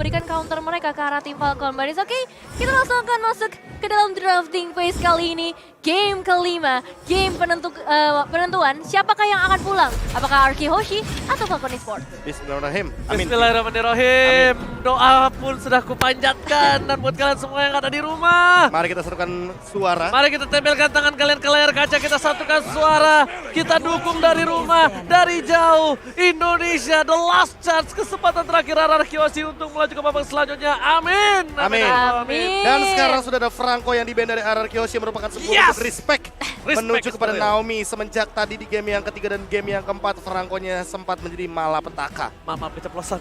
memberikan counter mereka ke arah tim Falcon. But it's okay, kita langsung akan masuk ke dalam drafting phase kali ini. Game kelima, game penentuan siapakah yang akan pulang? Apakah Arki Hoshi atau Falcon Esports? Bismillahirrahmanirrahim. Amin. Bismillahirrahmanirrahim. Doa pun sudah kupanjatkan dan buat kalian semua yang ada di rumah. Mari kita serukan suara. Mari kita tempelkan tangan kalian ke layar kaca, kita satukan suara. Kita dukung dari rumah, dari jauh. Indonesia, the last chance, kesempatan terakhir Arki Hoshi untuk melaju ke babak selanjutnya. Amin. Amin. Amin. Dan sekarang sudah ada Franco yang di-ban dari Arki Hoshi merupakan sebuah Yes! respect menuju kepada Naomi. Semenjak tadi di game yang ketiga dan game yang keempat, Franco-nya sempat menjadi malapetaka. Maaf, keceplosan.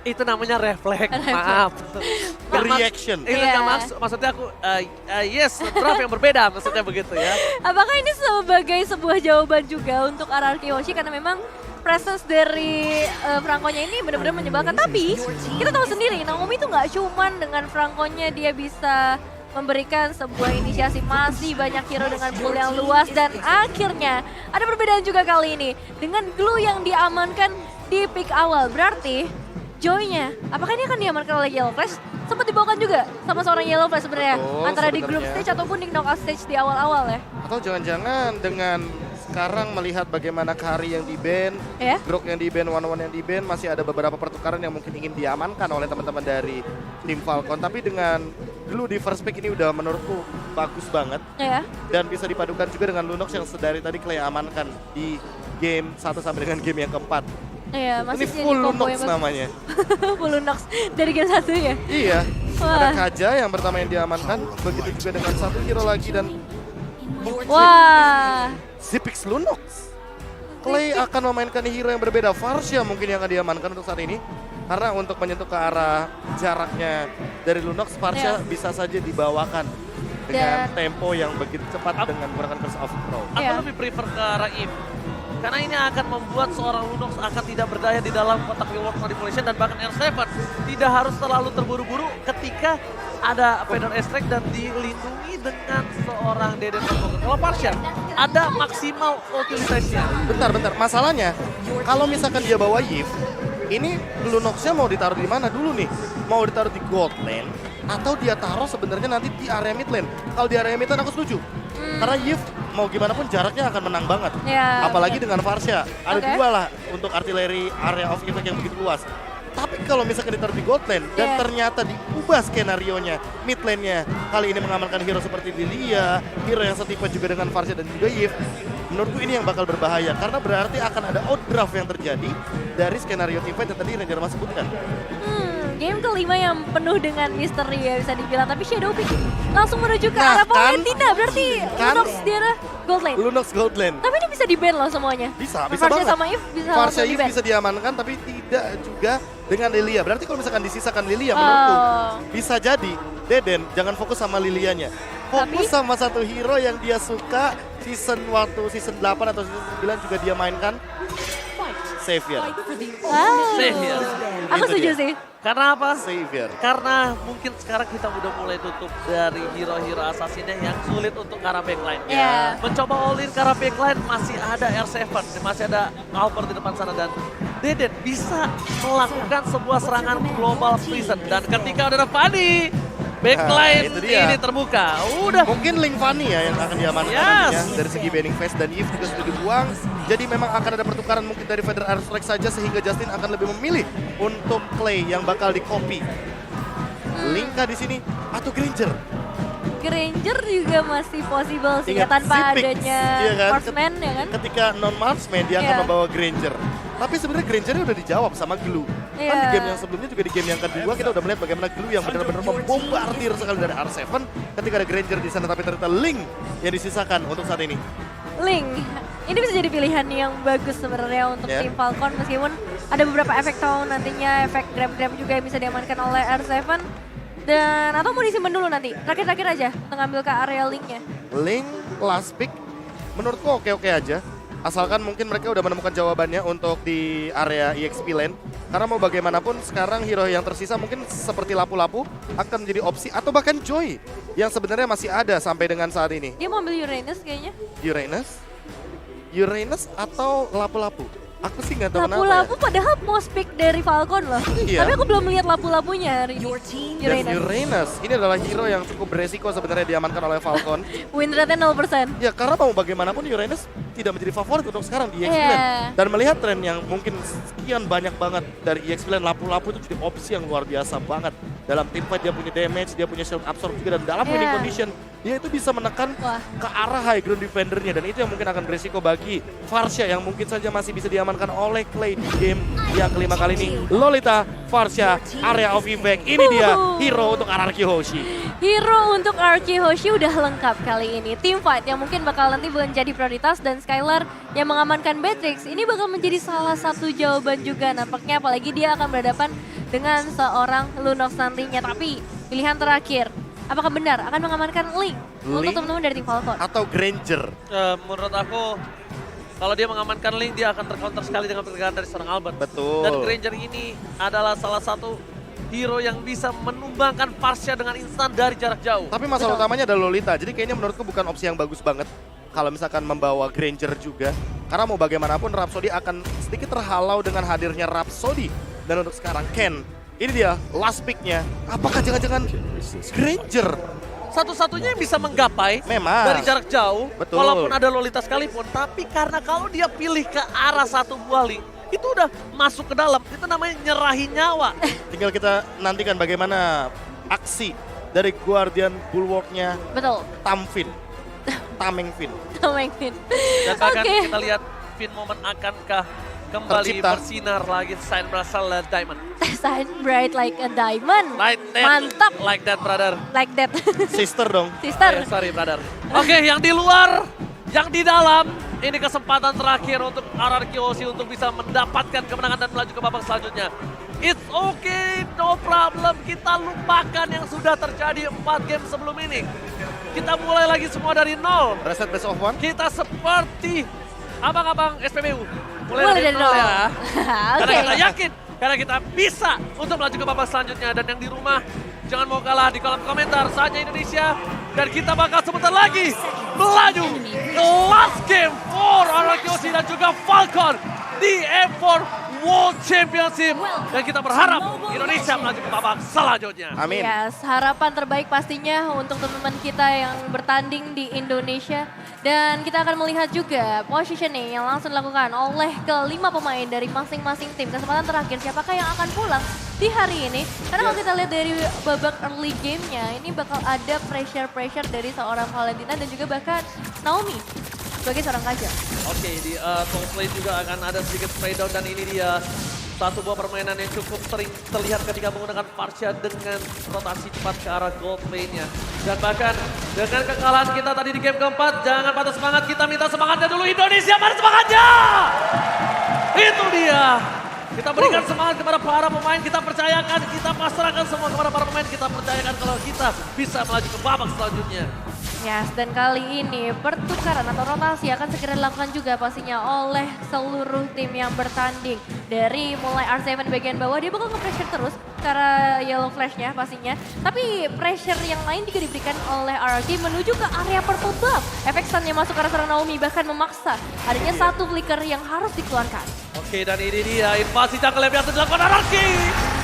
Itu namanya refleks, maaf. Reaction. Itu Iya. nggak maksudnya aku, yes, draft yang berbeda maksudnya begitu ya. Apakah ini sebagai sebuah jawaban juga untuk Arki Hoshi karena memang presence dari Franco-nya ini benar-benar menyebalkan. Tapi kita tahu sendiri Naomi itu nggak cuman dengan Franco-nya dia bisa memberikan sebuah inisiasi, masih banyak hero dengan pool yang luas dan akhirnya ada perbedaan juga kali ini dengan glue yang diamankan di pick awal. Berarti Joy-nya, apakah ini akan diamankan oleh Yellow Flash? Sempat dibawakan juga sama seorang Yellow Flash sebenarnya, Betul, antara di group sebenarnya. stage ataupun di knockout stage di awal-awal ya. Atau jangan-jangan dengan sekarang melihat bagaimana Kari yang di-ban, Ya. Grok yang di-ban, One-One yang di-ban, masih ada beberapa pertukaran yang mungkin ingin diamankan oleh teman-teman dari tim Falcon. Tapi dengan dulu di first pick ini udah menurutku bagus banget. Ya. Dan bisa dipadukan juga dengan Lunox yang sedari tadi Clay amankan di game 1 sampai dengan game yang keempat. Iya, masih Ini jadi full combo Lunox yang bagus. namanya. Full Lunox dari game 1 ya. Iya, Wah. ada Kaja yang pertama yang diamankan, begitu juga dengan satu hero lagi dan Wah. Zipix Lunox. Clay akan memainkan hero yang berbeda, Varsha mungkin yang akan diamankan untuk saat ini. Karena untuk menyentuh ke arah jaraknya dari Lunox, Varsha Iya. bisa saja dibawakan dengan Dan- tempo yang begitu cepat dengan menggunakan Curse of Crow. Aku Iya. lebih prefer ke arah If. Karena ini akan membuat seorang Lunox akan tidak berdaya di dalam kotak reward manipulation dan bahkan R7 tidak harus terlalu terburu-buru ketika ada Feather Extract dan dilindungi dengan seorang Deden Advocate. Kalau Partial, ada maksimal utilitasnya. Bentar, masalahnya kalau misalkan dia bawa Yif, ini Lunox-nya mau ditaruh di mana dulu nih? Mau ditaruh di gold lane atau dia taruh sebenarnya nanti di area mid lane? Kalau di area mid lane aku setuju. Karena Yif mau gimana pun jaraknya akan menang banget. Ya. Apalagi dengan Varsha. Ada Oke. dua lah untuk artileri area of effect yang begitu luas. Tapi kalau misalkan ditaruh di gold lane dan Iya. ternyata diubah skenario-nya, mid lane-nya kali ini mengamankan hero seperti Lilia, hero yang setipe juga dengan Varsha dan juga Yif, menurutku ini yang bakal berbahaya karena berarti akan ada outdraft yang terjadi dari skenario teamfight yang tadi Ranger Mas sebutkan. Game kelima yang penuh dengan misteri ya bisa dibilang. Tapi Shadow Pick langsung menuju ke Nah, arah kan? Valentina. Berarti Kan? Lunox di arah gold lane. Lunox gold lane. Tapi ini bisa di-ban loh semuanya. Bisa Varsha banget. sama If bisa Varsha langsung Yif di-ban. bisa diamankan tapi tidak juga dengan Lilia. Berarti kalau misalkan disisakan Lilia menurutku Oh. bisa jadi Deden jangan fokus sama Lilianya. Fokus Tapi- sama satu hero yang dia suka waktu season 8 atau season 9 juga dia mainkan. Savior. Ah. Savior. Aku Itu setuju dia. sih. Karena apa? Savior. Karena mungkin sekarang kita udah mulai tutup dari hero-hero assassinnya yang sulit untuk ke arah backline. Iya. Mencoba all in ke arah backline masih ada R7, masih ada Alper di depan sana dan Deden bisa melakukan sebuah serangan global prison. Dan ketika udah ada Fanny, backline Nah, itu dia. ini terbuka. Udah. Mungkin Link Fanny ya yang akan diamankan Yes. nantinya dari segi banning phase dan Yves juga sudah dibuang. Jadi memang akan ada pertukaran mungkin dari Feather Airstrike saja sehingga Justin akan lebih memilih untuk Clay yang bakal di copy. Linka di sini atau Granger. Granger juga masih possible sih ya Ingat tanpa Zipix, adanya iya kan? Marksman ya kan. Ketika non marksman dia akan Iya. membawa Granger. Tapi sebenarnya Grangernya udah dijawab sama Glue. Kan di Iya. game yang sebelumnya juga di game yang kedua kita udah melihat bagaimana Glue yang benar-benar membombardir sekali dari R7 ketika ada Granger di sana, tapi ternyata Link yang disisakan untuk saat ini. Link, ini bisa jadi pilihan yang bagus sebenarnya untuk Ya. tim Falcon meskipun ada beberapa efek tone nantinya, efek grab-grab juga yang bisa diamankan oleh R7. Dan atau mau disimpan dulu nanti, terakhir-terakhir aja untuk ngambil ke area Linknya. Link last pick menurutku oke-oke aja. Asalkan mungkin mereka udah menemukan jawabannya untuk di area EXP lane. Karena mau bagaimanapun sekarang hero yang tersisa mungkin seperti Lapu-Lapu akan menjadi opsi. Atau bahkan Joy yang sebenarnya masih ada sampai dengan saat ini. Dia mau ambil Uranus kayaknya. Uranus? Uranus atau Lapu-Lapu? Aku sih nggak tahu kenapa Lapu-lapu padahal most pick dari Falcon loh. Iya. Tapi aku belum lihat lapu-lapunya hari ini. ya. Dan Uranus, ini adalah hero yang cukup beresiko sebenarnya diamankan oleh Falcon. Win rate-nya 0%. Ya karena mau bagaimanapun Uranus tidak menjadi favorit untuk sekarang di EXP Lane. Iya. Dan melihat tren yang mungkin sekian banyak banget dari EXP Lane, lapu-lapu itu jadi opsi yang luar biasa banget. Dalam teamfight dia punya damage, dia punya shield absorb juga, dan dalam winning Iya. condition dia itu bisa menekan Wah. ke arah high ground defendernya, dan itu yang mungkin akan beresiko bagi Varsha yang mungkin saja masih bisa diamankan oleh Clay di game yang kelima kali ini. Lolita, Varsha, area of impact, ini dia hero untuk RRQ Hoshi. Hero untuk RRQ Hoshi udah lengkap kali ini. Team fight yang mungkin bakal nanti menjadi prioritas, dan Skylar yang mengamankan Beatrix ini bakal menjadi salah satu jawaban juga nampaknya, apalagi dia akan berhadapan dengan seorang Lunox nantinya. Tapi pilihan terakhir, apakah benar akan mengamankan Link untuk Link teman-teman dari tim Falcon? atau Granger? Menurut aku, kalau dia mengamankan Link, dia akan tercounter sekali dengan pergerakan dari seorang Albert. Betul. Dan Granger ini adalah salah satu hero yang bisa menumbangkan Varsha dengan instan dari jarak jauh. Tapi masalah Betul. utamanya adalah Lolita, jadi kayaknya menurutku bukan opsi yang bagus banget kalau misalkan membawa Granger juga. Karena mau bagaimanapun Rhapsody akan sedikit terhalau dengan hadirnya Rhapsody. Dan untuk sekarang Ken, ini dia last pick-nya. Apakah jangan-jangan Granger? Satu-satunya yang bisa menggapai Memang. dari jarak jauh, Betul. walaupun ada Lolita sekalipun. Tapi karena kalau dia pilih ke arah satu buah Link, itu udah masuk ke dalam. Itu namanya nyerahin nyawa. Tinggal kita nantikan bagaimana aksi dari Guardian Bulwark-nya Betul. Tamfin. Tameng Fin. Tomengin. Dan bahkan Oke. kita lihat Fin Moment akankah kembali Tercipta. bersinar lagi Shine berasal Diamond. Shine bright like a diamond. Like that, Mantap. like that brother. Like that. Sister dong. Sister. Sorry brother. Oke, yang di luar, yang di dalam, ini kesempatan terakhir untuk RRQ Hoshi untuk bisa mendapatkan kemenangan dan melaju ke babak selanjutnya. It's okay, no problem. Kita lupakan yang sudah terjadi 4 game sebelum ini. Kita mulai lagi semua dari nol. Reset best of one. Kita seperti abang-abang SPBU. Mulai dari nol. ya. Karena Oke. kita yakin, karena kita bisa untuk melaju ke babak selanjutnya. Dan yang di rumah, jangan mau kalah di kolom komentar. Saatnya Indonesia, dan kita bakal sebentar lagi melaju ke last game for RRQ Hoshi dan juga Falcon di M4 World Championship. Dan kita berharap Indonesia melaju ke babak selanjutnya. Amin. Yes, harapan terbaik pastinya untuk teman-teman kita yang bertanding di Indonesia. Dan kita akan melihat juga positioning yang langsung dilakukan oleh kelima pemain dari masing-masing tim. Kesempatan terakhir, siapakah yang akan pulang di hari ini? Karena kalau kita lihat dari babak early game-nya, ini bakal ada pressure dari seorang Valentina dan juga bahkan Naomi sebagai seorang kaja. Oke, di Soul Plate juga akan ada sedikit spray down, dan ini dia satu buah permainan yang cukup sering terlihat ketika menggunakan Varsha dengan rotasi cepat ke arah gold lane-nya. Dan bahkan dengan kekalahan kita tadi di game keempat, jangan patah semangat, kita minta semangatnya dulu Indonesia, mana semangatnya? Itu dia. Kita berikan semangat kepada para pemain, kita percayakan, kita pasrahkan semua kepada para pemain, kita percayakan kalau kita bisa melaju ke babak selanjutnya. Yes, dan kali ini pertukaran atau rotasi akan segera dilakukan juga pastinya oleh seluruh tim yang bertanding. Dari mulai R7 bagian bawah, dia bakal nge-pressure terus karena yellow flash-nya pastinya. Tapi pressure yang lain juga diberikan oleh RRQ menuju ke area purple buff. Efek stun-nya masuk ke arah seorang Naomi, bahkan memaksa adanya satu flicker yang harus dikeluarkan. Oke, dan ini dia invasi jungle yang biasa dilakukan RRQ.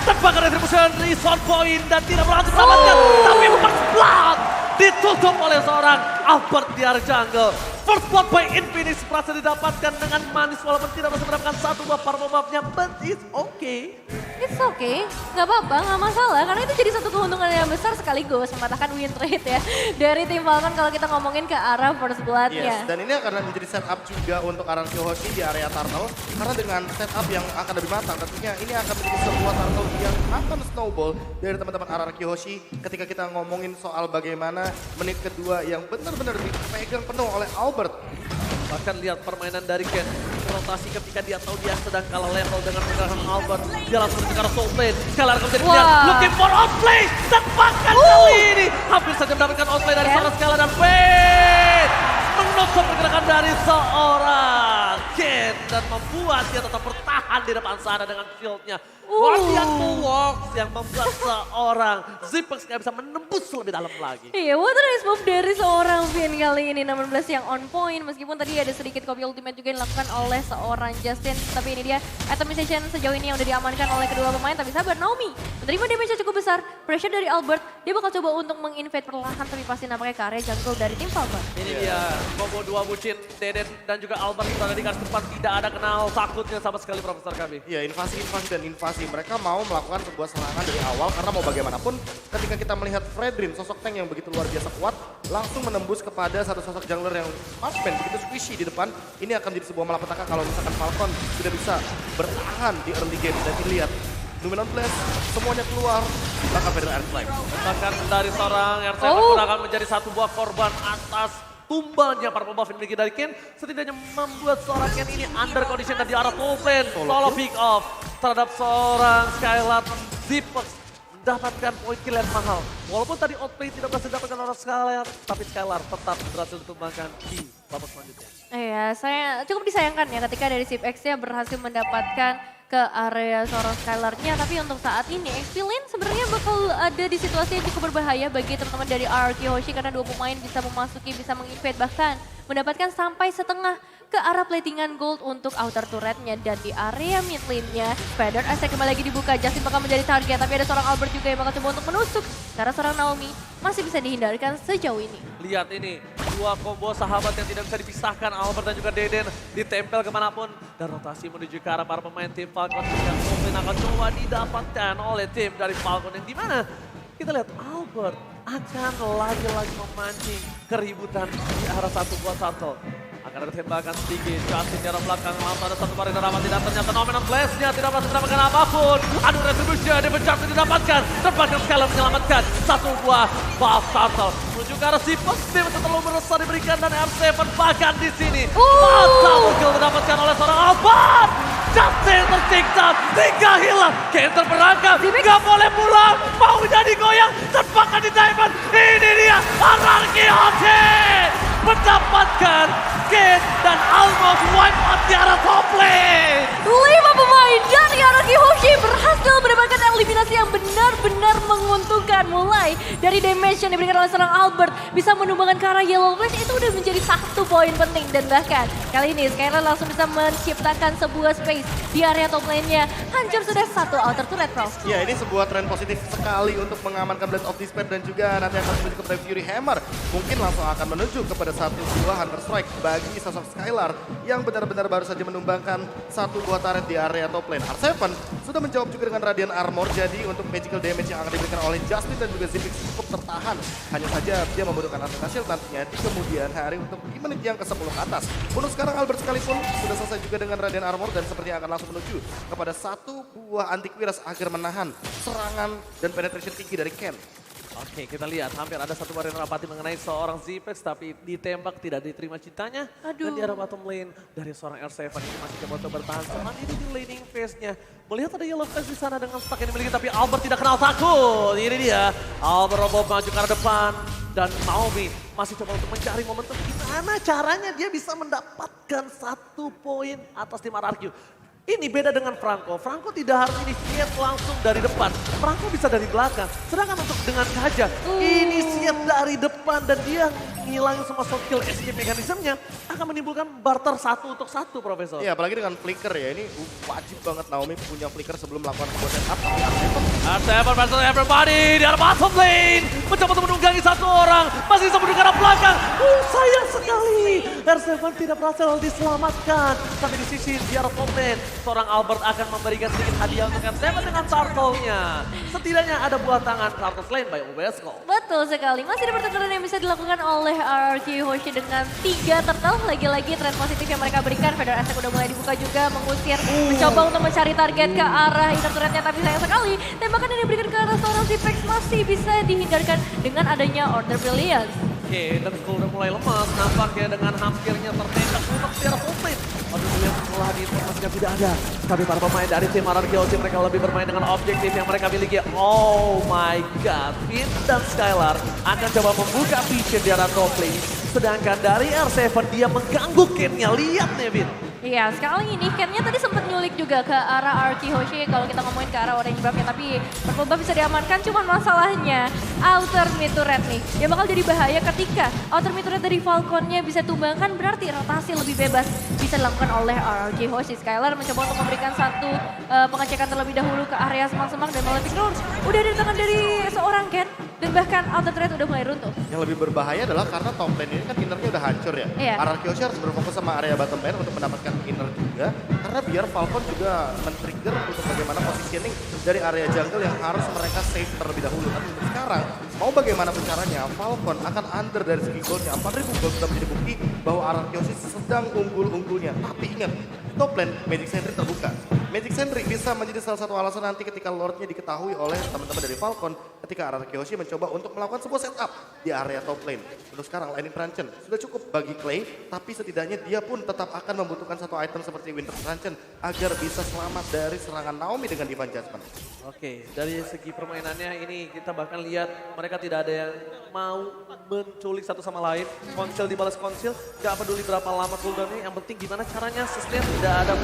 Tebakan retribution, respawn point, dan tidak berhasil diselamatkan. Tapi first blood ditutup oleh seorang Albert di area jungle. First blood by Infinix berhasil didapatkan dengan manis walaupun tidak berhasil mendapatkan satu buah purple buff-nya. But it's okay. It's okay, nggak apa-apa, nggak masalah. Karena itu jadi satu keuntungan yang besar sekaligus mematahkan win rate ya dari tim Falcon kalau kita ngomongin ke arah first blood-nya. Yes, dan ini akan menjadi setup juga untuk RRQ Hoshi di area turtle. Karena dengan setup yang akan lebih matang, tentunya ini akan menjadi sebuah turtle yang akan snowball dari teman-teman RRQ Hoshi ketika kita ngomongin soal bagaimana menit kedua yang benar-benar dipegang penuh oleh Albert. Bahkan lihat permainan dari Ken, rotasi ketika dia tahu dia sedang kalah level dengan pergerakan Albert. Dia langsung ke arah soul plane. Skylar kemudian kemudian looking for outplay. Tepakan kali ini. Hampir saja mendapatkan outplay dari seorang Skylar, dan wait, menutup pergerakan dari seorang Ken dan membuat dia tetap bertahan di depan sana dengan shieldnya. Guardian Bulldogs yang membuat seorang Zipex gak bisa menembus lebih dalam lagi. Iya, what a nice move dari seorang Finn kali ini. 16 yang on point, meskipun tadi ada sedikit copy ultimate juga yang dilakukan oleh seorang Justin. Tapi ini dia itemization sejauh ini yang udah diamankan oleh kedua pemain. Tapi sabar, Naomi menerima damage yang cukup besar. Pressure dari Albert, dia bakal coba untuk menginvade perlahan. Tapi pasti nampaknya ke area jungle dari tim Falcon. Ini dia combo dua bucin, Deden dan juga Albert yang berada di garis depan. Tidak ada kenal takutnya sama sekali Profesor kami. Iya, invasi dan invasi. Mereka mau melakukan sebuah serangan dari awal karena mau bagaimanapun ketika kita melihat Fredrin, sosok tank yang begitu luar biasa kuat, langsung menembus kepada satu sosok jungler yang marksman begitu squishy di depan. Ini akan jadi sebuah malapetaka kalau misalkan Falcon tidak bisa bertahan di early game. Dan dilihat, Luminon Blast semuanya keluar, bahkan Federer Airflag. Bahkan dari seorang R7 pun akan menjadi satu buah korban atas tumbalnya para pembuff yang dimiliki dari Ken. Setidaknya membuat seorang Ken ini under condition dan di arah top lane. Solo pick off terhadap seorang Skylar. Zipex mendapatkan poin kill yang mahal. Walaupun tadi outplay tidak berhasil didapatkan oleh Skylar, tapi Skylar tetap berhasil ditumbangkan di babak selanjutnya. Iya, saya cukup disayangkan ya ketika dari Zipex-nya berhasil mendapatkan ke area seorang Skylar-nya. Tapi untuk saat ini, XP Lane sebenarnya bakal ada di situasi yang cukup berbahaya bagi teman-teman dari RRQ Hoshi. Karena dua pemain bisa memasuki, bisa menginvade, bahkan mendapatkan sampai setengah ke arah platingan gold untuk outer turretnya. Dan di area mid lane-nya, Feather Attack kembali lagi dibuka. Justin bakal menjadi target, tapi ada seorang Albert juga yang bakal coba untuk menusuk. Karena seorang Naomi masih bisa dihindarkan sejauh ini. Lihat ini, dua combo sahabat yang tidak bisa dipisahkan. Albert dan juga Deden ditempel kemanapun. Dan rotasi menuju ke arah para pemain tim Falcon. Yang mungkin akan coba didapatkan oleh tim dari Falcon. Yang dimana kita lihat Albert akan lagi-lagi memancing keributan di arah satu buah turtle. Akan ada tembakan sedikit, Justin di arah belakang, langsung ada satu barang rapat, tidak ternyata Nomenon Blast-nya tidak berhasil mendapatkan apapun. Aduh, retribution di pencapnya didapatkan, tempatkan Skylar menyelamatkan satu buah buff turtle. Menuju ke arah Zipex, tim terlalu meresah diberikan dan R7 bahkan di sini. Double kill didapatkan oleh seorang Albert. Justin tersiksa, tinggal hilang. Ken terperangkap, gak boleh pulang, mau jadi goyang, terpakan di diamond. Ini dia, Anarchy Hoshi mendapatkan Ken dan almost wipe out di arah top lane. 5 pemain dari RRQ Hoshi berhasil mendapatkan eliminasi yang benar-benar menguntungkan. Mulai dari damage yang diberikan oleh seorang Albert, bisa menumbangkan ke arah Yellow Flash, itu udah menjadi satu poin penting. Dan bahkan kali ini Skylar langsung bisa menciptakan sebuah space di area top lane-nya. Hancur sudah satu outer turret, Prof. Ya, ini sebuah tren positif sekali untuk mengamankan Blade of Despair dan juga nanti akan menuju kepada Fury Hammer. Mungkin langsung akan menuju kepada satu buah Hunter Strike bagi sosok Skylar yang benar-benar baru saja menumbangkan satu buah turret di area top lane. R7 sudah menjawab juga dengan Radiant Armor, jadi untuk magical damage yang akan diberikan oleh Justin dan juga Zipex cukup tertahan. Hanya saja dia membutuhkan Arcana Shield nantinya di kemudian hari untuk di menit yang ke-10 ke atas. Untuk sekarang Albert sekalipun sudah selesai juga dengan Radiant Armor dan sepertinya akan langsung menuju kepada satu buah antivirus agar menahan serangan dan penetration tinggi dari Ken. Oke, kita lihat hampir ada satu varian rapati mengenai seorang Zipex, tapi ditembak tidak diterima cintanya. Aduh. Dan di arah bottom lane dari seorang R7 ini masih coba untuk bertahan. Seman ini di laning phase-nya. Melihat ada Yellow Flash di sana dengan stack yang dimiliki, tapi Albert tidak kenal takut. Ini dia, Albert Robo maju ke arah depan. Dan Naomi masih coba untuk mencari momentum gimana caranya dia bisa mendapatkan satu poin atas tim RRQ. Ini beda dengan Franco. Franco tidak harus initiate langsung dari depan. Franco bisa dari belakang. Sedangkan untuk dengan Kaja, initiate dari depan dan dia ngilangin semua soft kill escape mekanismenya akan menimbulkan barter satu untuk satu, Profesor. Iya, apalagi dengan flicker ya. Ini wajib banget Naomi punya flicker sebelum melakukan combo setup. R7 versus everybody di arah bottom lane. Mencoba untuk menunggangi satu orang. Masih bisa menuju ke arah belakang. Sayang sekali. R7 tidak berhasil diselamatkan. Tapi di sisi di arah top lane, seorang Albert akan memberikan sedikit hadiah untuk R7 dengan turtle-nya. Setidaknya ada buah tangan turtle slain by Ubesco. Betul sekali, masih ada pertukaran yang bisa dilakukan oleh RRQ Hoshi dengan 3 turtle. Lagi-lagi tren positif yang mereka berikan, Feather Attack udah mulai dibuka juga, mengusir, mencoba untuk mencari target ke arah inner turretnya, tapi sayang sekali tembakan yang diberikan ke arah seorang Zipex masih bisa dihindarkan dengan adanya Order Brilliance. Oke, dan udah mulai lemas nampaknya dengan hampirnya tertembak untuk secara komplit. Aduh, yang setelah diinformasikan tidak ada. Tapi para pemain dari tim RRQ Hoshi mereka lebih bermain dengan objektif yang mereka miliki. Oh my god, Finn dan Skylar akan coba membuka vision di arah top lane. Sedangkan dari R7 dia mengganggu Ken-nya, lihat nih Finn. Iya, sekarang ini Ken-nya tadi sempat nyulik juga ke arah Arky Hoshi kalau kita ngomongin ke arah Orange Buff ya. Tapi Purple Buff bisa diamankan, cuman masalahnya Outer Mid Turret nih. Yang bakal jadi bahaya ketika Outer Mid Turret dari Falcon-nya bisa tumbangkan, berarti rotasi lebih bebas bisa dilakukan oleh Arky Hoshi. Skylar mencoba untuk memberikan satu pengecekan terlebih dahulu ke area semak-semak dan Malefic Roar udah dari tangan dari seorang Ken. Dan bahkan Outer Turret udah mulai runtuh. Yang lebih berbahaya adalah karena top lane ini kan innernya udah hancur ya. Iya. Ararkyoshi harus berfokus sama area bottom lane untuk mendapatkan inner juga. Karena biar Falcon juga men-trigger untuk bagaimana positioning dari area jungle yang harus mereka save terlebih dahulu. Tapi untuk sekarang, mau bagaimanapun caranya, Falcon akan under dari segi goldnya. 4.000 gold sudah menjadi bukti bahwa Ararkyoshi sedang unggul-unggulnya. Tapi ingat, top lane Magic Sentry terbuka. Magic Sentry bisa menjadi salah satu alasan nanti ketika Lordnya diketahui oleh teman-teman dari Falcon ketika Ararkyoshi mencoba untuk melakukan sebuah setup di area top lane. Untuk sekarang Lightning Truncheon sudah cukup bagi Clay, tapi setidaknya dia pun tetap akan membutuhkan satu item seperti Winter Truncheon agar bisa selamat dari serangan Naomi dengan Divine Judgment. Oke, dari segi permainannya ini kita bahkan lihat mereka tidak ada yang mau menculik satu sama lain. Konsil dibalas konsil, gak peduli berapa lama cooldownnya, yang penting gimana caranya sustain, tidak ada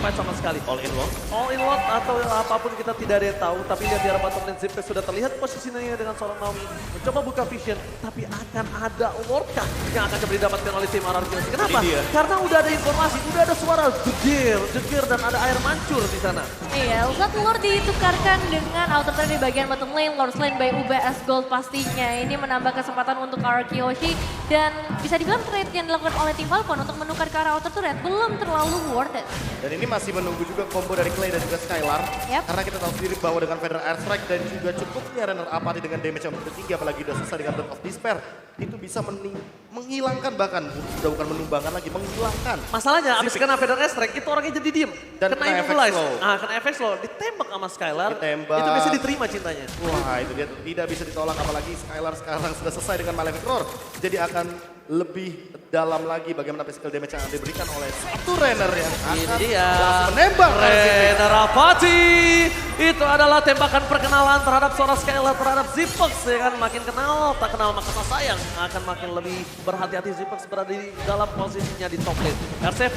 fight sama sekali. All in one. All in one atau apapun kita tidak ada yang tahu, tapi lihat di arah bottom lane Zipes sudah terlihat posisinya dengan seorang Naomi. Mencoba buka vision, tapi akan ada Lordkah yang akan coba didapatkan oleh tim Ararkyoshi. Kenapa? Karena udah ada informasi, udah ada suara jegir dan ada air mancur di sana. Iya, Lord Lord ditukarkan dengan Outer Turret di bagian bottom lane, Lord Lane by UBS Gold pastinya. Ini menambah kesempatan untuk Ararkyoshi dan bisa dibilang trade yang dilakukan oleh tim Falcon untuk menukar ke arah Outer Turret belum terlalu worth it. Dan ini masih menunggu juga combo dari Clay dan juga Skylar. Yep. Karena kita tahu sendiri bahwa dengan Feather Airstrike dan juga cukupnya Renner Apathy dengan damage yang begitu tinggi, apalagi udah selesai dengan Blood of Despair, itu bisa menghilangkan bahkan, sudah bukan menumbangkan lagi, menghilangkan. Masalahnya abis kena Feather Airstrike itu orangnya jadi diem. Dan kena kena immobilize. efek slow. Kena efek slow. Ditembak sama Skylar. Ditembak. Itu bisa diterima cintanya. Wah, itu dia tidak bisa ditolak, apalagi Skylar sekarang sudah selesai dengan Malefic Roar. Jadi akan lebih dalam lagi bagaimana physical damage yang diberikan oleh satu Renner yang akan Ini dia. langsung menembak. Renner Apathy. Itu adalah tembakan perkenalan terhadap seorang Skylar terhadap Zipox. Ya kan, makin kenal, tak kenal maka tak sayang. Akan makin lebih berhati-hati Zipox berada di dalam posisinya di top lane. R7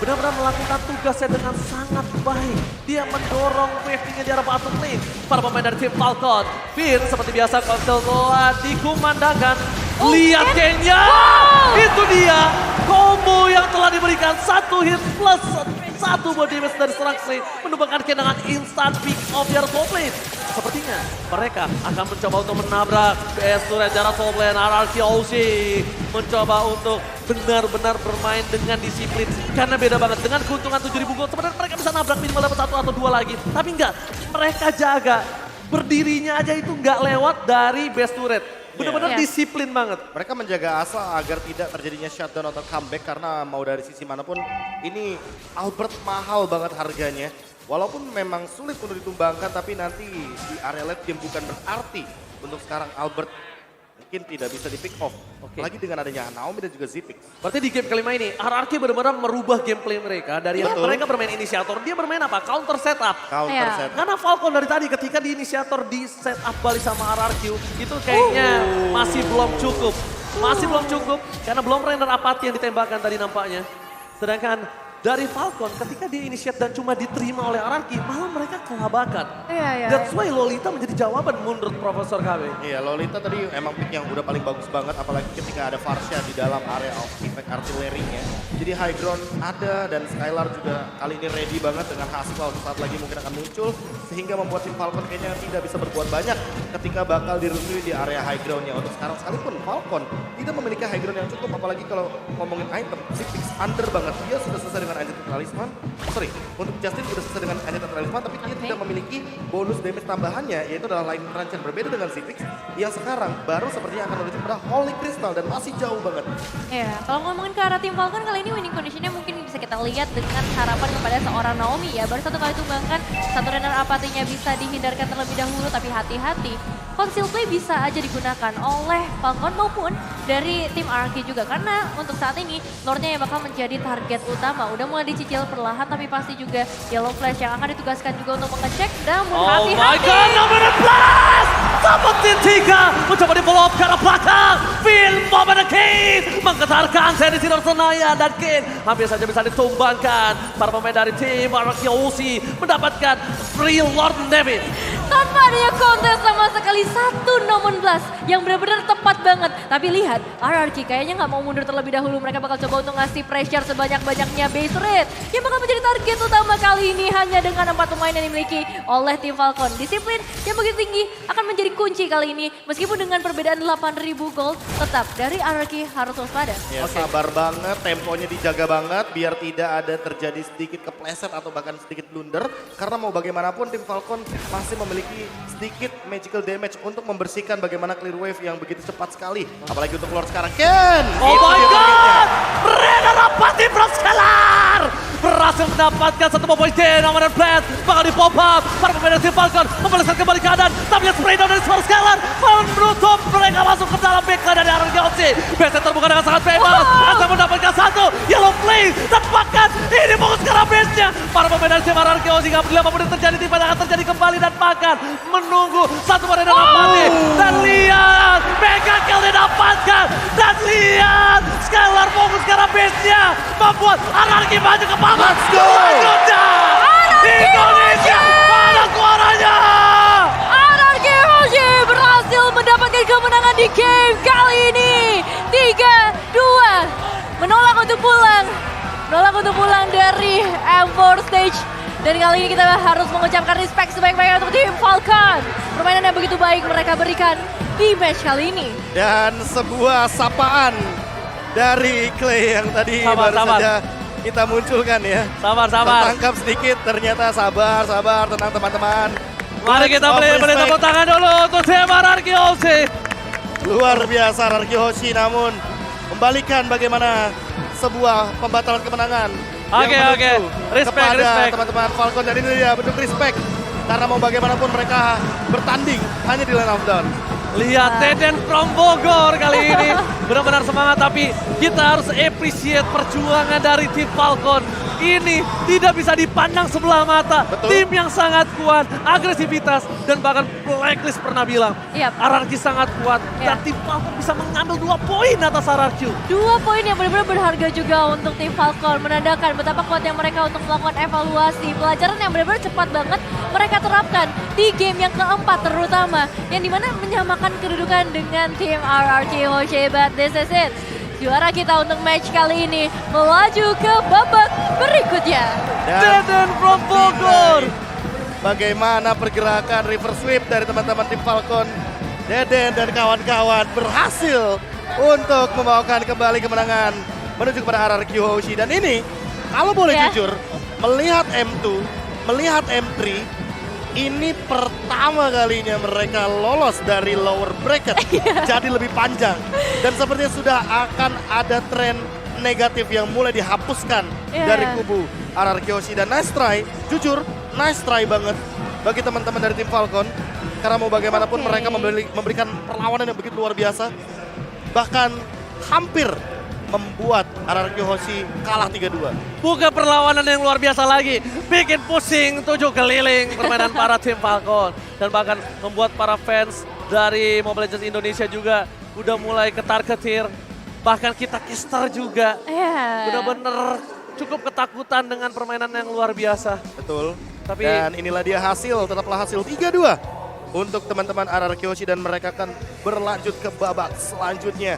benar-benar melakukan tugasnya dengan sangat baik. Dia mendorong wave-nya di arah bottom lane. Para pemain dari tim Falcon. Finn seperti biasa konsel telah dikumandangkan. Lihat Kenya. Itu dia combo yang telah diberikan, satu hit plus satu body damage dari serang Clay menumbangkan Ken dengan instant pick off di arah top lane. Sepertinya mereka akan mencoba untuk menabrak PS Turret di arah top lane. Ararkyoshi mencoba untuk benar-benar bermain dengan disiplin karena beda banget dengan keuntungan 7.000 gold. Sebenarnya mereka bisa nabrak minimal dapat satu atau dua lagi, tapi enggak, mereka jaga berdirinya aja itu enggak lewat dari base turret. Benar-benar disiplin banget. Mereka menjaga asa agar tidak terjadinya shutdown atau comeback karena mau dari sisi manapun ini Albert mahal banget harganya. Walaupun memang sulit untuk ditumbangkan, tapi nanti di area late game bukan berarti untuk sekarang Albert mungkin tidak bisa di pick off. Lagi dengan adanya Naomi dan juga Zipix. Berarti di game kelima ini RRQ benar-benar merubah gameplay mereka. Dari yang mereka bermain inisiator, dia bermain apa? Counter setup. Counter set. Karena Falcon dari tadi ketika di inisiator di setup balik sama RRQ itu kayaknya masih belum cukup. Masih belum cukup karena belum Renner Apathy yang ditembakkan tadi nampaknya. Sedangkan dari Falcon ketika dia initiate dan cuma diterima oleh RRQ, malah mereka kelabakan. That's why Lolita menjadi jawaban menurut Profesor KB. Iya, Lolita tadi emang pick yang udah paling bagus banget, apalagi ketika ada Varsha di dalam area of effect artillery-nya. Jadi high ground ada dan Skylar juga kali ini ready banget dengan Haswell saat lagi mungkin akan muncul. Sehingga membuat tim Falcon kayaknya tidak bisa berbuat banyak ketika bakal direview di area high ground-nya. Untuk sekarang sekalipun Falcon tidak memiliki high ground yang cukup, apalagi kalau ngomongin item, Zipix under banget. Dia sudah selesai dengan Enchanted Talisman, untuk Justin sudah selesai dengan Enchanted Talisman, tapi dia tidak memiliki bonus damage tambahannya, yaitu adalah Lightning Truncheon. Berbeda dengan Zipix yang sekarang baru sepertinya akan menuju pada Holy Crystal dan masih jauh banget. Ya, kalau ngomongin ke arah tim Falcon kali ini winning conditionnya mungkin bisa kita lihat dengan harapan kepada seorang Naomi ya. Baru satu kali tumbangkan, satu Renner Apathy-nya bisa dihindarkan terlebih dahulu, tapi hati-hati. Conceal Play bisa aja digunakan oleh Falcon maupun dari tim RRQ juga. Karena untuk saat ini Lordnya yang bakal menjadi target utama. Udah mulai dicicil perlahan tapi pasti juga Yellow Flash yang akan ditugaskan juga untuk mengecek. Namun hati-hati. Oh my god, nomor 11! Seperti tiga, mencoba di follow up ke arah belakang. Finn Bomb dan Kane menggetarkan Zenith Sinor Senayan dan Kane hampir saja bisa ditumbangkan. Para pemain dari tim RRQ mendapatkan Free Lord David. Tanpa adanya kontes sama sekali, 1-16 yang benar-benar tepat banget. Tapi lihat, RRQ kayaknya nggak mau mundur terlebih dahulu. Mereka bakal coba untuk ngasih pressure sebanyak-banyaknya base rate. Yang bakal menjadi target utama kali ini hanya dengan 4 pemain yang dimiliki oleh tim Falcon. Disiplin yang begitu tinggi akan menjadi kunci kali ini. Meskipun dengan perbedaan 8.000 gold, tetap dari RRQ harus waspada. Ya, sabar banget, temponya dijaga banget biar tidak ada terjadi sedikit kepleset atau bahkan sedikit blunder. Karena mau bagaimanapun tim Falcon masih memiliki sedikit magical damage untuk membersihkan bagaimana clear wave yang begitu cepat sekali. Apalagi untuk Lord sekarang. Ken! Oh Itu my dia god! targetnya. Mereka dapat di Scalar! Berhasil mendapatkan satu poin D, nomor dan Blast bakal di pop up. Para pemain dari tim Falcon membalaskan kembali keadaan. Tapi spray down dari Scalar menutup mereka masuk ke dalam backline dari RRQ. Base terbuka dengan sangat bebas. Asa mendapatkan satu yellow flame dan bahkan ini fokus ke base-nya. Para pemain dari tim RRQ nggak peduli apapun yang terjadi, tiba akan terjadi kembali dan bahkan menunggu satu pemain yang mati. Dan lihat mega kill didapatkan dan lihat Scalar fokus ke base-nya membuat RRQ maju ke babak Let's go! selanjutnya. Indonesia ada suaranya. RRQ Hoshi berhasil mendapatkan kemenangan di game kali ini. 3-2. Menolak untuk pulang dari M4 Stage. Dan kali ini kita harus mengucapkan respect sebaik-baiknya untuk tim Falcon. Permainan yang begitu baik mereka berikan di match kali ini. Dan sebuah sapaan dari Clay yang tadi Sabar, baru sabar. saja kita munculkan ya. Sabar. Tertangkap sedikit, ternyata sabar, tenang teman-teman. Mari kita Of beli respect. tepuk tangan dulu untuk tim RRQ. Luar biasa RRQ Hoshi, namun membalikan bagaimana sebuah pembatalan kemenangan. Oke, yang oke. menuju Respect, kepada respect. teman-teman Falcon, dan ini dia bentuk respect. Karena mau bagaimanapun mereka bertanding hanya di line of down. Lihat Deden from Bogor kali ini benar-benar semangat, tapi kita harus appreciate perjuangan dari tim Falcon. Ini tidak bisa dipandang sebelah mata. Betul. Tim yang sangat kuat, agresivitas, dan bahkan Blacklist pernah bilang Yap. RRQ sangat kuat dan Yap. tim Falcon bisa mengambil 2 poin atas RRQ. 2 poin yang benar-benar berharga juga untuk tim Falcon. Menandakan betapa kuatnya mereka untuk melakukan evaluasi. Pelajaran yang benar-benar cepat banget mereka terapkan di game yang keempat terutama. Yang dimana menyamakan kedudukan dengan tim RRQ Hoshi. But this is it. Juara kita untuk match kali ini melaju ke babak berikutnya. Dan Deden from Bogor. bagaimana pergerakan reverse sweep dari teman-teman tim Falcon. Deden dan kawan-kawan berhasil untuk membawakan kembali kemenangan menuju kepada RRQ Hoshi. Dan ini kalau boleh Ya. jujur, melihat M2, melihat M3, ini pertama kalinya mereka lolos dari lower bracket jadi lebih panjang. Dan sepertinya sudah akan ada tren negatif yang mulai dihapuskan Iya. dari kubu RRQ Hoshi. Dan nice try, jujur nice try banget bagi teman-teman dari tim Falcon. Karena mau bagaimanapun Oke. mereka memberikan perlawanan yang begitu luar biasa. Bahkan hampir membuat RRQ Hoshi kalah 3-2. Bukan perlawanan yang luar biasa lagi, bikin pusing 7 keliling permainan para tim Falcon. Dan bahkan membuat para fans dari Mobile Legends Indonesia juga udah mulai ketar-ketir. Bahkan kita caster juga Ya. benar-benar cukup ketakutan dengan permainan yang luar biasa. Betul. Tapi- Dan inilah dia hasil, tetaplah hasil 3-2 untuk teman-teman RRQ Hoshi, dan mereka akan berlanjut ke babak selanjutnya.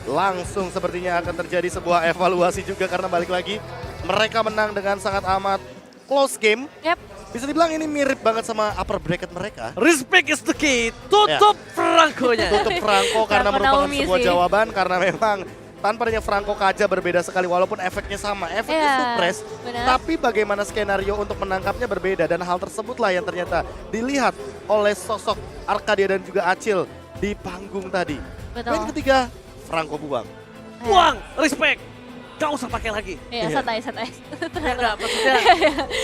Langsung sepertinya akan terjadi sebuah evaluasi juga karena balik lagi mereka menang dengan sangat amat close game. Yap. Bisa dibilang ini mirip banget sama upper bracket mereka. Respect is the key, tutup Franco-nya. Tutup Franco karena Franco merupakan Naomi sebuah sih. jawaban, karena memang tanpa adanya Franco Kaja berbeda sekali walaupun efeknya sama, efeknya Ya, suppress. benar. Tapi bagaimana skenario untuk menangkapnya berbeda, dan hal tersebutlah yang ternyata dilihat oleh sosok Arcadia dan juga Acil di panggung tadi. Betul. Poin ketiga, Franco buang. Buang, respect. Gak usah pakai lagi. Iya, Iya. santai. Enggak, maksudnya.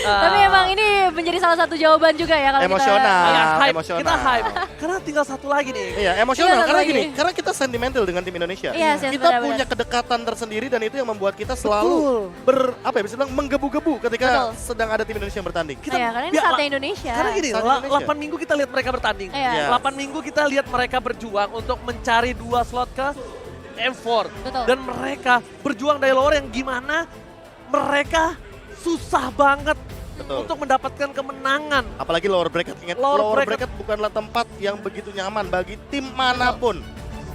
Tapi emang ini menjadi salah satu jawaban juga ya kalau Emosional. kita... Ya, hype. emosional. Kita hype. Karena tinggal satu lagi nih. Iya, emosional Iya, karena lagi. gini, karena kita sentimental dengan tim Indonesia. Iya, sih, Kita benar-benar. punya kedekatan tersendiri dan itu yang membuat kita selalu bisa dibilang menggebu-gebu ketika Betul. sedang ada tim Indonesia yang bertanding. Iya, karena ini biar- saatnya Indonesia. Karena gini, Saat Indonesia. 8 minggu kita lihat mereka bertanding. Iya. Iya. 8 minggu kita lihat mereka berjuang untuk mencari 2 slot ke effort. Betul. Dan mereka berjuang dari lower yang gimana mereka susah banget Betul. untuk mendapatkan kemenangan. Apalagi lower bracket, ingat Lower lower bracket. bracket bukanlah tempat yang begitu nyaman bagi tim manapun.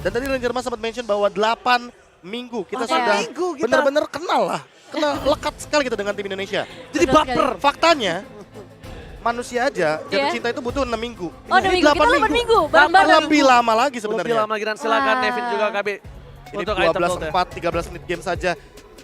Dan tadi Ranger Mas sempat mention bahwa 8 minggu kita 8 sudah minggu kita. benar-benar kenal lah. Kenal lekat sekali kita dengan tim Indonesia. Jadi Betul baper. Faktanya manusia aja jatuh Iya. cinta itu butuh 6 minggu. Oh, 6 minggu. Kita 8 minggu. Bareng-bareng. Lebih lama lagi Lebih sebenarnya. lama lagi dan silakan Wah. Nevin juga KB Ini untuk item gold ya. 12-4, 13 menit game saja.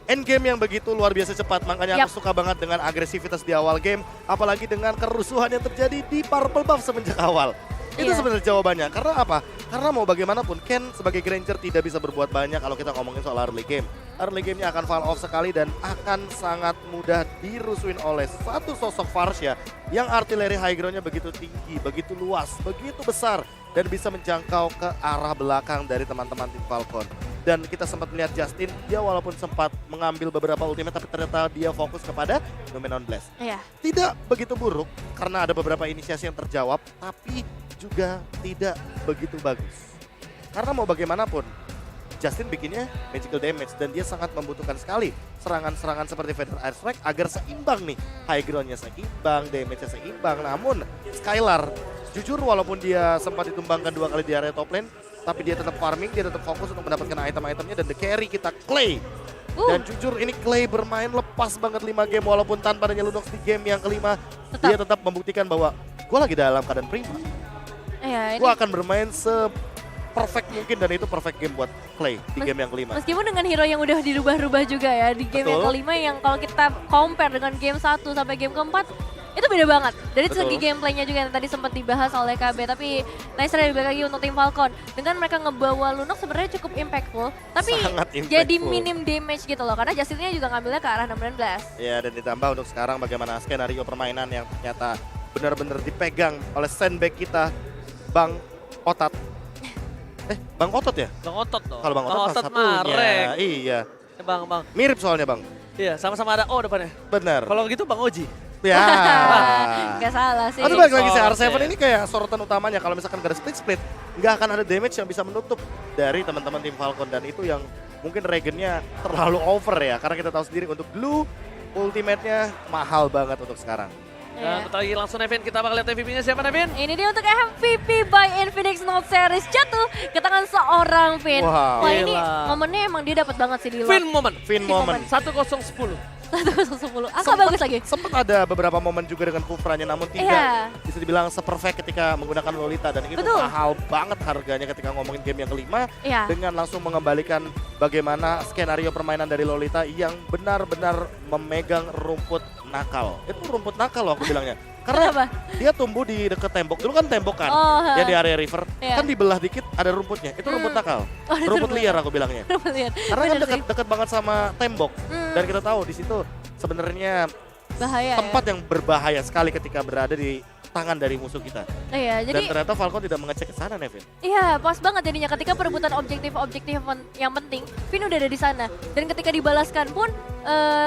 End game yang begitu luar biasa cepat, makanya Yap. aku suka banget dengan agresivitas di awal game, apalagi dengan kerusuhan yang terjadi di Purple Buff semenjak awal. Itu Iya. sebenarnya jawabannya. Karena apa? Karena mau bagaimanapun, Ken sebagai Granger tidak bisa berbuat banyak kalau kita ngomongin soal early game. Early game-nya akan fall off sekali dan akan sangat mudah dirusuin oleh satu sosok Varsha yang artileri high ground-nya begitu tinggi, begitu luas, begitu besar, dan bisa menjangkau ke arah belakang dari teman-teman tim Falcon. Dan kita sempat melihat Justin, dia walaupun sempat mengambil beberapa ultimate, tapi ternyata dia fokus kepada Numenon Blast. Iya. Tidak begitu buruk karena ada beberapa inisiasi yang terjawab, tapi juga tidak begitu bagus. Karena mau bagaimanapun, Justin bikinnya magical damage dan dia sangat membutuhkan sekali serangan-serangan seperti Feather Airstrike agar seimbang nih. High ground-nya seimbang, damage-nya seimbang. Namun Skylar, jujur walaupun dia sempat ditumbangkan 2 kali di area top lane, tapi dia tetap farming, dia tetap fokus untuk mendapatkan item-itemnya dan the carry kita Clay. Dan jujur ini Clay bermain lepas banget 5 game walaupun tanpa adanya Lunox di game yang kelima. Dia tetap membuktikan bahwa gue lagi dalam keadaan prima. Iya, ini Gue akan bermain se-perfect mungkin dan itu perfect game buat Clay di game yang kelima. meskipun dengan hero yang udah dirubah-rubah juga ya di game yang Betul. kelima yang kalau kita compare dengan game 1 sampai game keempat itu beda banget. Dari Betul. segi gameplaynya juga yang tadi sempat dibahas oleh KB. Tapi nice try balik lagi untuk tim Falcon. Dengan mereka ngebawa Lunox sebenarnya cukup impactful. Tapi Sangat jadi impactful. minim damage gitu loh. Karena Justinnya juga ngambilnya ke arah 16. Ya dan ditambah untuk sekarang bagaimana skenario permainan yang ternyata benar-benar dipegang oleh sandbag kita, Bang Otat. Bang Otot ya? Bang Otot dong. Kalau Bang Otot Otot salah satunya. Marek. Iya. Bang. Mirip soalnya Bang. Iya, sama-sama ada O depannya. Benar. Kalau gitu Bang Oji. Ya. Gak salah sih. Aduh balik lagi sih, Oke. R7 ini kayak sorotan utamanya kalau misalkan gak ada split-split, nggak akan ada damage yang bisa menutup dari teman-teman tim Falcon. Dan itu yang mungkin regennya terlalu over ya, karena kita tahu sendiri untuk Blue, ultimate-nya mahal banget untuk sekarang. Dan Iya. bentar lagi langsung Nevin, kita bakal lihat MVP-nya siapa Nevin? Ini dia untuk MVP by Infinix Note Series jatuh ke tangan seorang Finn. Wow. Wah ini Gila. momennya emang dia dapat banget sih di Fin moment. Fin moment. 1010. 1-10. Angka bagus lagi. Sempat ada beberapa momen juga dengan Kufranya, namun tidak Iya. bisa dibilang seperfect ketika menggunakan Lolita. Dan itu Betul. mahal banget harganya ketika ngomongin game yang kelima. Iya. Dengan langsung mengembalikan bagaimana skenario permainan dari Lolita yang benar-benar memegang rumput nakal. Itu rumput nakal loh aku bilangnya. Karena Kenapa? dia tumbuh di dekat tembok. Dulu kan tembok kan, Oh, ya di area river. Iya. Kan dibelah dikit ada rumputnya. Itu rumput nakal. Oh, itu Rumput rumput. liar aku bilangnya. Lihat. Karena kan Bener sih. dekat banget sama tembok. Hmm. Dan kita tahu di situ sebenarnya Bahaya tempat yang berbahaya sekali ketika berada di tangan dari musuh kita. ya. Iya, Dan jadi ternyata Falcon tidak mengecek ke sana, Nevin. iya pas banget jadinya ketika perebutan objektif-objektif yang penting, Finn udah ada di sana. Dan ketika dibalaskan pun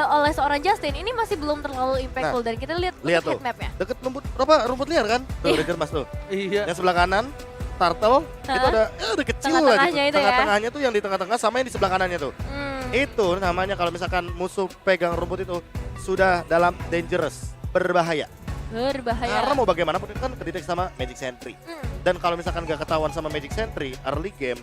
oleh seorang Justin, ini masih belum terlalu impactful. Dan kita lihat Lihat tuh, headmap-nya. deket rumput liar kan? Tuh, Iya. Ranger Mas tuh. Iya. Yang sebelah kanan, turtle, itu ada kecil lah Tengah-tengahnya gitu. itu ya. Tengah-tengahnya tuh yang di tengah-tengah sama yang di sebelah kanannya tuh. Itu namanya kalau misalkan musuh pegang rumput itu sudah dalam dangerous, berbahaya. Berbahaya. Karena mau bagaimanapun itu kan kedetek sama Magic Sentry. Dan kalau misalkan gak ketahuan sama Magic Sentry early game,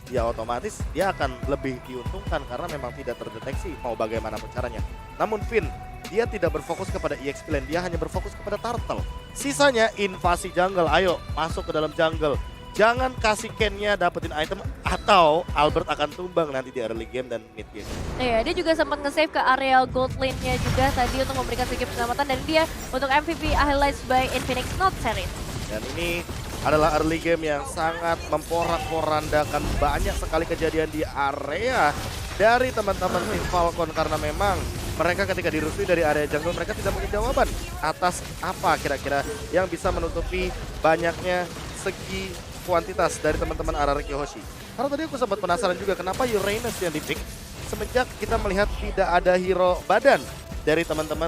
ya otomatis dia akan lebih diuntungkan karena memang tidak terdeteksi mau bagaimanapun caranya. Namun Finn, dia tidak berfokus kepada EXP lane, dia hanya berfokus kepada turtle. Sisanya invasi jungle, ayo masuk ke dalam jungle. Jangan kasih Ken-nya dapetin item atau Albert akan tumbang nanti di early game dan mid game. Iya, dia juga sempat nge-save ke area gold lane-nya juga tadi untuk memberikan sedikit penyelamatan. Dan dia untuk MVP highlights by Infinix Note Series. Dan ini adalah early game yang sangat memporak-porandakan banyak sekali kejadian di area dari teman-teman tim Falcon. Karena memang mereka ketika dirusui dari area jungle, mereka tidak punya jawaban atas apa kira-kira yang bisa menutupi banyaknya segi kuantitas dari teman-teman RRQ Hoshi. Karena tadi aku sempat penasaran juga kenapa Uranus yang dipick semenjak kita melihat tidak ada hero badan dari teman-teman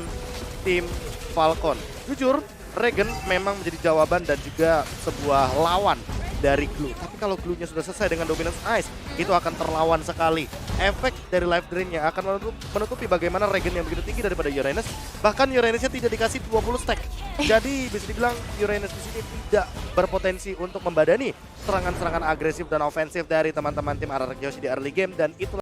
tim Falcon. Jujur, Regen memang menjadi jawaban dan juga sebuah lawan dari Glue. Tapi kalau Glue-nya sudah selesai dengan Dominance Ice, itu akan terlawan sekali. Efek dari life drain-nya akan menutupi bagaimana regen yang begitu tinggi daripada Uranus. Bahkan Uranus-nya tidak dikasih 20 stack. Jadi bisa dibilang Uranus di sini tidak berpotensi untuk membadani serangan-serangan agresif dan ofensif dari teman-teman tim RRQ Yoshi di early game, dan itu